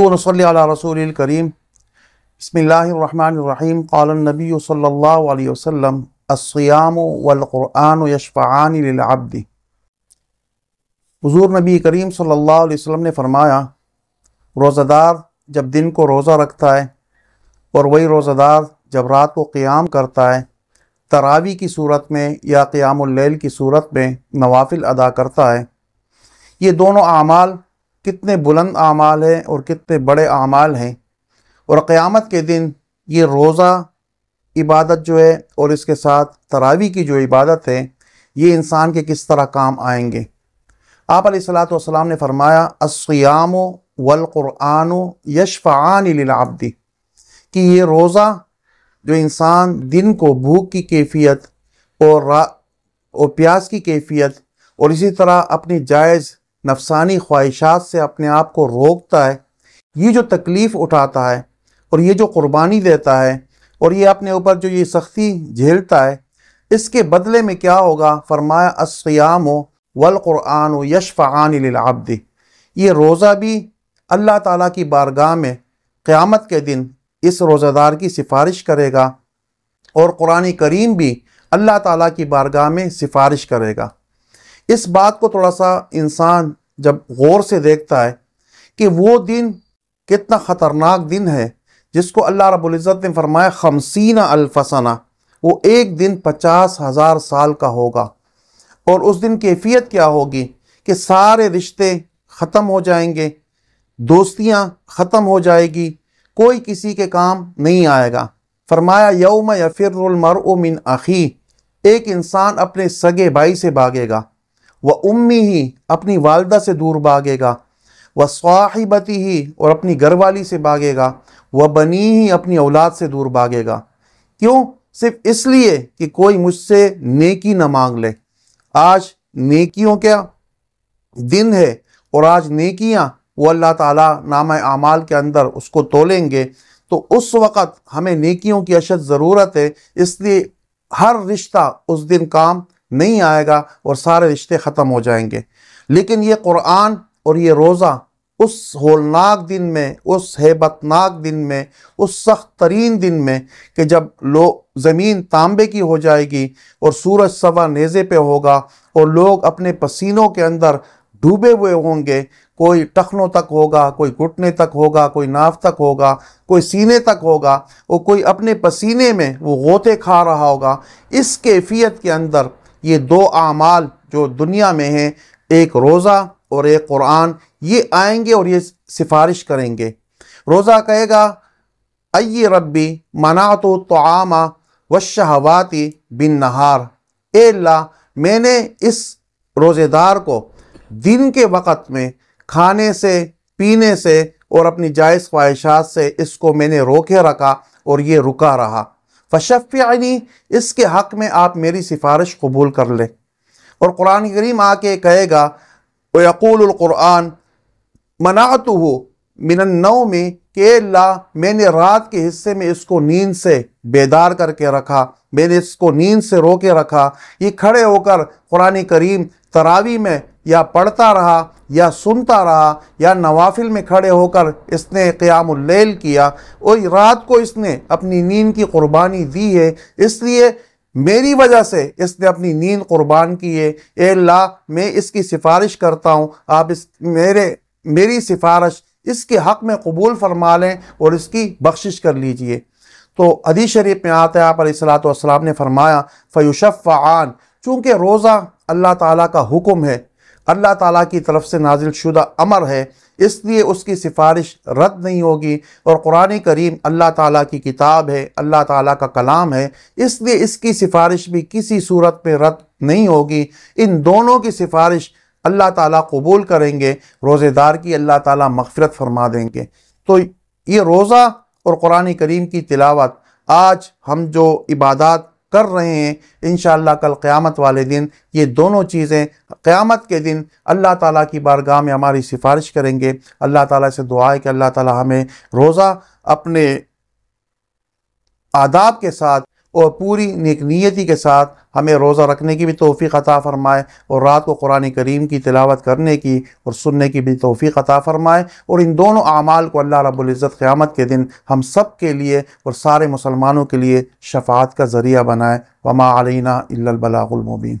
نحمدہ ونصلی علی رسول الکریم بسم اللہ الرحمن الرحیم قال النبی صلی اللہ علیہ وسلم الصیام والقرآن یشفعان للعبد۔ حضور نبی کریم صلی اللہ علیہ وسلم نے فرمایا، روزہ دار جب دن کو روزہ رکھتا ہے اور وہی روزہ دار جب رات کو قیام کرتا ہے، تراویح کی صورت میں یا قیام اللیل کی صورت میں نوافل ادا کرتا ہے، یہ دونوں اعمال کتنے بلند اعمال ہیں اور کتنے بڑے اعمال ہیں، اور قیامت کے دن یہ روزہ عبادت جو ہے اور اس کے ساتھ تراویح کی جو عبادت ہے، یہ انسان کے کس طرح کام آئیں گے۔ آپ علیہ الصلوۃ والسلام نے فرمایا الصیام والقرآن یشفعان للعبد، کہ یہ روزہ جو انسان دن کو بھوک کی کیفیت اور پیاس کی کیفیت اور اسی طرح اپنی جائز نفسانی خواہشات سے اپنے آپ کو روکتا ہے، یہ جو تکلیف اٹھاتا ہے اور یہ جو قربانی دیتا ہے اور یہ اپنے اوپر جو یہ سختی جھیلتا ہے، اس کے بدلے میں کیا ہوگا؟ فرمایا الصیام والقرآن یشفعان للعبد، یہ روزہ بھی اللہ تعالیٰ کی بارگاہ میں قیامت کے دن اس روزہ دار کی سفارش کرے گا، اور قرآن کریم بھی اللہ تعالیٰ کی بارگاہ میں سفارش کرے گا۔ اس بات کو تھوڑا سا انسان جب غور سے دیکھتا ہے کہ وہ دن کتنا خطرناک دن ہے، جس کو اللہ رب العزت نے فرمایا 50,000 سنہ، وہ ایک دن 50,000 سال کا ہوگا، اور اس دن کیفیت کیا ہوگی کہ سارے رشتے ختم ہو جائیں گے، دوستیاں ختم ہو جائے گی، کوئی کسی کے کام نہیں آئے گا۔ فرمایا یوم یفر المرء من اخیہ، ایک انسان اپنے سگے بھائی سے بھاگے گا، وَأُمِّهِ اپنی والدہ سے دور بھاگے گا، وَصَاحِبَتِهِ اور اپنی گھر والی سے بھاگے گا، وَبَنِيهِ اپنی اولاد سے دور بھاگے گا۔ کیوں؟ صرف اس لیے کہ کوئی مجھ سے نیکی نہ مانگ لے۔ آج نیکیوں کا دن ہے، اور آج نیکیاں وہ اللہ تعالیٰ نامہ اعمال کے اندر اس کو تولیں گے، تو اس وقت ہمیں نیکیوں کی اشد ضرورت ہے، اس لیے ہر رشتہ اس دن کام نہیں آئے گا اور سارے رشتے ختم ہو جائیں گے۔ لیکن یہ قرآن اور یہ روزہ اس ہولناک دن میں، اس ہیبتناک دن میں، اس سخت ترین دن میں کہ جب زمین تانبے کی ہو جائے گی اور سورج سوا نیزے پہ ہوگا اور لوگ اپنے پسینوں کے اندر ڈوبے ہوئے ہوں گے، کوئی ٹخنوں تک ہوگا، کوئی گھٹنے تک ہوگا، کوئی ناف تک ہوگا، کوئی سینے تک ہوگا، اور کوئی اپنے پسینے میں وہ غوطے کھا رہا ہوگا۔ اس کیفیت کے اندر یہ دو اعمال جو دنیا میں ہیں، ایک روزہ اور ایک قرآن، یہ آئیں گے اور یہ سفارش کریں گے۔ روزہ کہے گا ای ربی منعت الطعام والشہوات بالنہار، اے اللہ میں نے اس روزے دار کو دن کے وقت میں کھانے سے، پینے سے اور اپنی جائز خواہشات سے اس کو میں نے روکے رکھا اور یہ رکا رہا، فشفعنی، اس کے حق میں آپ میری سفارش قبول کر لیں۔ اور قرآن کریم آ کے کہے گا وَيَقُولُ الْقُرْآنُ مَنَعْتُهُ مِنَ النَّوْمِ، کہ اللہ میں نے رات کے حصے میں اس کو نیند سے بیدار کر کے رکھا، میں نے اس کو نیند سے روکے رکھا۔ یہ کھڑے ہو کر قرآن کریم تراویح میں یا پڑھتا رہا یا سنتا رہا، یا نوافل میں کھڑے ہو کر اس نے قیام اللیل کیا، اور رات کو اس نے اپنی نیند کی قربانی دی ہے، اس لیے میری وجہ سے اس نے اپنی نیند قربان کی ہے۔ اے اللہ میں اس کی سفارش کرتا ہوں، آپ میری سفارش اس کے حق میں قبول فرما لیں اور اس کی بخشش کر لیجئے۔ تو حدیث شریف میں آتا ہے، آپ علیہ الصلوۃ والسلام نے فرمایا فیشفعان، چونکہ روزہ اللہ تعالیٰ کا حکم ہے، اللہ تعالیٰ کی طرف سے نازل شدہ امر ہے، اس لیے اس کی سفارش رد نہیں ہوگی، اور قرآن کریم اللہ تعالیٰ کی کتاب ہے، اللہ تعالیٰ کا کلام ہے، اس لیے اس کی سفارش بھی کسی صورت میں رد نہیں ہوگی۔ ان دونوں کی سفارش اللہ تعالیٰ قبول کریں گے، روزے دار کی اللہ تعالیٰ مغفرت فرما دیں گے۔ تو یہ روزہ اور قرآن کریم کی تلاوت، آج ہم جو عبادات کر رہے ہیں، انشاءاللہ کل قیامت والے دن یہ دونوں چیزیں قیامت کے دن اللہ تعالیٰ کی بارگاہ میں ہماری سفارش کریں گے۔ اللہ تعالیٰ سے دعا ہے کہ اللہ تعالیٰ ہمیں روزہ اپنے آداب کے ساتھ اور پوری نیک نیتی کے ساتھ ہمیں روزہ رکھنے کی بھی توفیق عطا فرمائے، اور رات کو قرآن کریم کی تلاوت کرنے کی اور سننے کی بھی توفیق عطا فرمائے، اور ان دونوں اعمال کو اللہ رب العزت قیامت کے دن ہم سب کے لیے اور سارے مسلمانوں کے لیے شفاعت کا ذریعہ بنائے۔ وما علینا الا البلاغ المبین۔